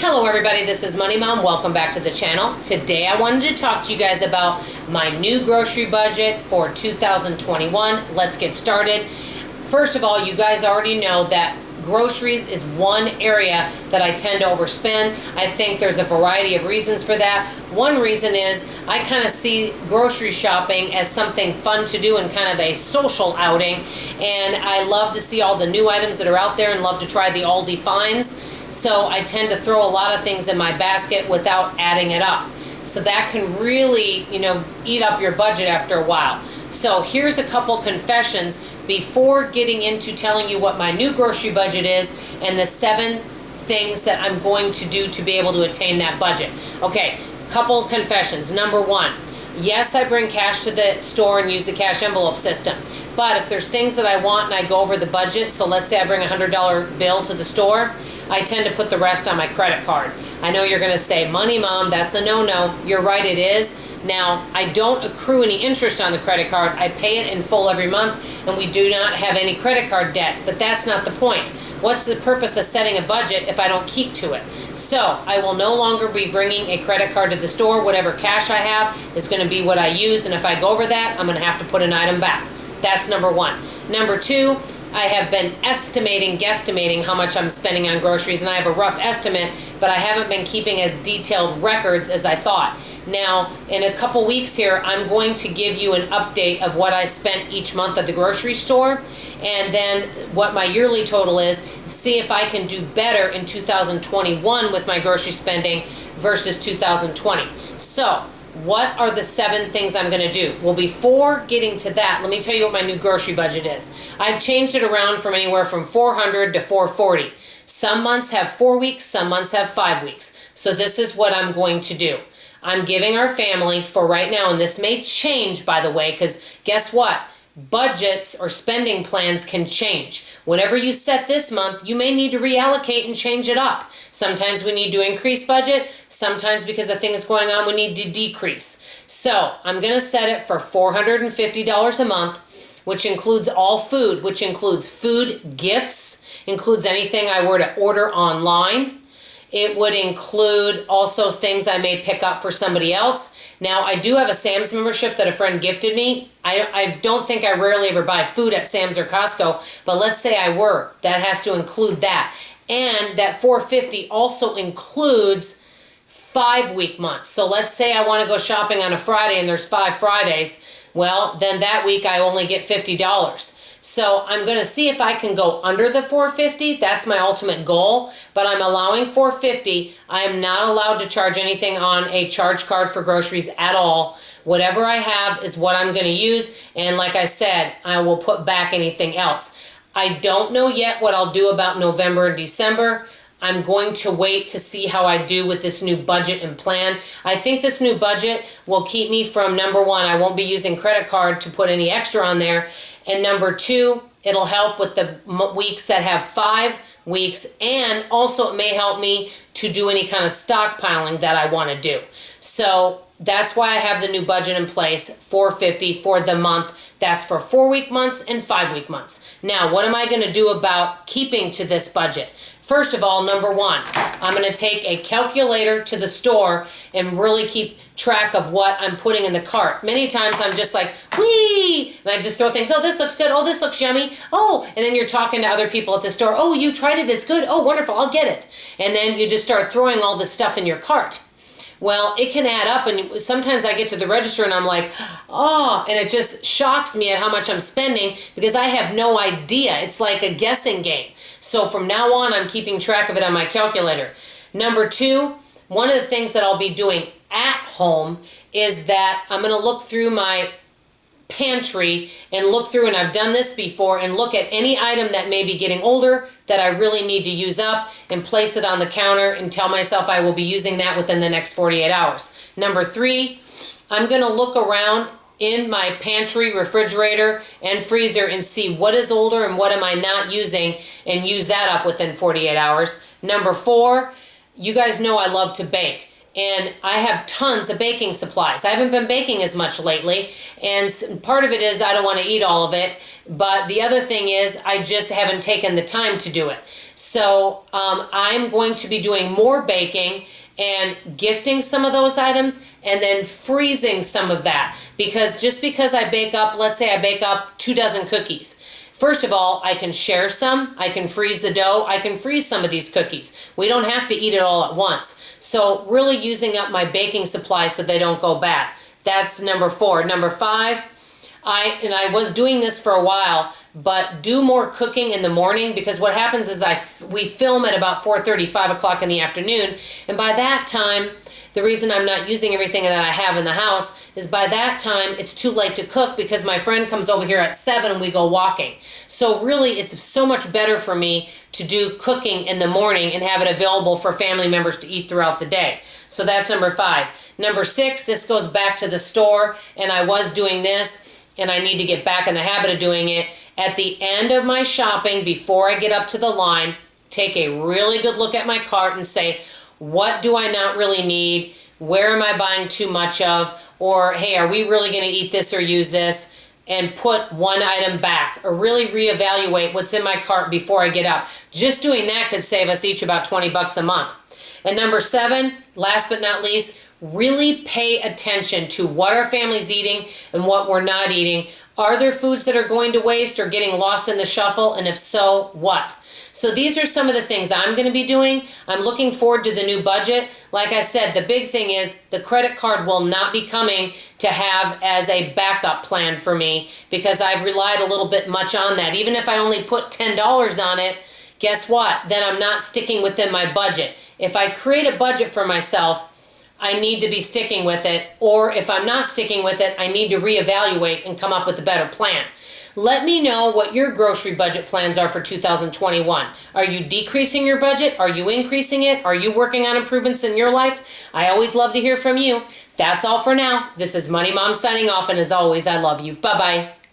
Hello everybody, this is Money Mom. Welcome back to the channel. Today I wanted to talk to you guys about my new grocery budget for 2021. Let's get started. First of all, you guys already know that groceries is one area that I tend to overspend. I think there's a variety of reasons for that. One reason is I kind of see grocery shopping as something fun to do and kind of a social outing. And I love to see all the new items that are out there and love to try the Aldi finds. So I tend to throw a lot of things in my basket without adding it up. So that can really, eat up your budget after a while. So here's a couple confessions before getting into telling you what my new grocery budget is and the 7 things that I'm going to do to be able to attain that budget. Okay, couple confessions. Number 1. Yes, I bring cash to the store and use the cash envelope system. But if there's things that I want and I go over the budget, so let's say I bring a $100 bill to the store, I tend to put the rest on my credit card. I know you're going to say, Money Mom, that's a no-no. You're right, it is. Now, I don't accrue any interest on the credit card. I pay it in full every month, and we do not have any credit card debt. But that's not the point. What's the purpose of setting a budget if I don't keep to it? So I will no longer be bringing a credit card to the store. Whatever cash I have is going to be what I use, and if I go over that, I'm going to have to put an item back. That's number 1. Number 2, I have been guesstimating how much I'm spending on groceries, and I have a rough estimate, but I haven't been keeping as detailed records as I thought. Now, in a couple weeks here, I'm going to give you an update of what I spent each month at the grocery store, and then what my yearly total is, see if I can do better in 2021 with my grocery spending versus 2020. So, what are the 7 things I'm going to do? Well, before getting to that, let me tell you what my new grocery budget is. I've changed it around from anywhere from $400 to $440. Some months have 4 weeks, some months have 5 weeks. So this is what I'm going to do. I'm giving our family for right now, and this may change, by the way, because guess what? Budgets or spending plans can change. Whatever you set this month, you may need to reallocate and change it up. Sometimes we need to increase budget. Sometimes because of things going on, we need to decrease. So I'm going to set it for $450 a month, which includes all food, which includes food gifts, includes anything I were to order online. It would include also things I may pick up for somebody else. Now, I do have a Sam's membership that a friend gifted me. I don't think I rarely ever buy food at Sam's or Costco, but let's say I were. That has to include that. And that $450 also includes 5-week months. So let's say I want to go shopping on a Friday and there's 5 Fridays. Well, then that week I only get $50. So I'm going to see if I can go under the $450. That's my ultimate goal, but I'm allowing $450. I am not allowed to charge anything on a charge card for groceries at all. Whatever I have is what I'm going to use, and like I said, I will put back anything else. I don't know yet what I'll do about November and December. I'm going to wait to see how I do with this new budget and plan. I think this new budget will keep me from, number 1, I won't be using credit card to put any extra on there. And number 2, it'll help with the weeks that have 5 weeks. And also it may help me to do any kind of stockpiling that I want to do. So that's why I have the new budget in place, $450 for the month. That's for 4-week months and 5-week months. Now, what am I going to do about keeping to this budget? First of all, number 1, I'm going to take a calculator to the store and really keep track of what I'm putting in the cart. Many times I'm just like, whee, and I just throw things, oh, this looks good, oh, this looks yummy, oh, and then you're talking to other people at the store, oh, you tried it, it's good, oh, wonderful, I'll get it. And then you just start throwing all this stuff in your cart. Well, it can add up, and sometimes I get to the register and I'm like, oh, and it just shocks me at how much I'm spending because I have no idea. It's like a guessing game. So from now on, I'm keeping track of it on my calculator. Number 2, one of the things that I'll be doing at home is that I'm going to look through my pantry and look through, and I've done this before, and look at any item that may be getting older that I really need to use up and place it on the counter and tell myself I will be using that within the next 48 hours. Number 3, I'm going to look around in my pantry, refrigerator, and freezer and see what is older and what am I not using and use that up within 48 hours. Number 4, you guys know I love to bake. and I have tons of baking supplies. I haven't been baking as much lately, and part of it is I don't want to eat all of it, but the other thing is I just haven't taken the time to do it. So I'm going to be doing more baking and gifting some of those items and then freezing some of that, because just because I bake up, let's say I bake up 2 dozen cookies. First of all, I can share some, I can freeze the dough, I can freeze some of these cookies. We don't have to eat it all at once. So really using up my baking supplies so they don't go bad. That's number 4. Number 5, I was doing this for a while, but do more cooking in the morning, because what happens is we film at about 4:30, 5 o'clock in the afternoon, and by that time, the reason I'm not using everything that I have in the house is by that time it's too late to cook, because my friend comes over here at 7 and we go walking. So really it's so much better for me to do cooking in the morning and have it available for family members to eat throughout the day. So that's number 5. Number 6, this goes back to the store, and I was doing this and I need to get back in the habit of doing it. At the end of my shopping, before I get up to the line, take a really good look at my cart and say, what do I not really need? Where am I buying too much of? Or, hey, are we really going to eat this or use this? And put one item back, or really reevaluate what's in my cart before I get up. Just doing that could save us each about 20 bucks a month. And number 7, last but not least, really pay attention to what our family's eating and what we're not eating. Are there foods that are going to waste or getting lost in the shuffle? And if so, what? So these are some of the things I'm going to be doing. I'm looking forward to the new budget. Like I said, the big thing is the credit card will not be coming to have as a backup plan for me, because I've relied a little bit much on that. Even if I only put $10 on it, guess what? Then I'm not sticking within my budget. If I create a budget for myself, I need to be sticking with it, or if I'm not sticking with it, I need to reevaluate and come up with a better plan. Let me know what your grocery budget plans are for 2021. Are you decreasing your budget? Are you increasing it? Are you working on improvements in your life? I always love to hear from you. That's all for now. This is Money Mom signing off, and as always, I love you. Bye-bye.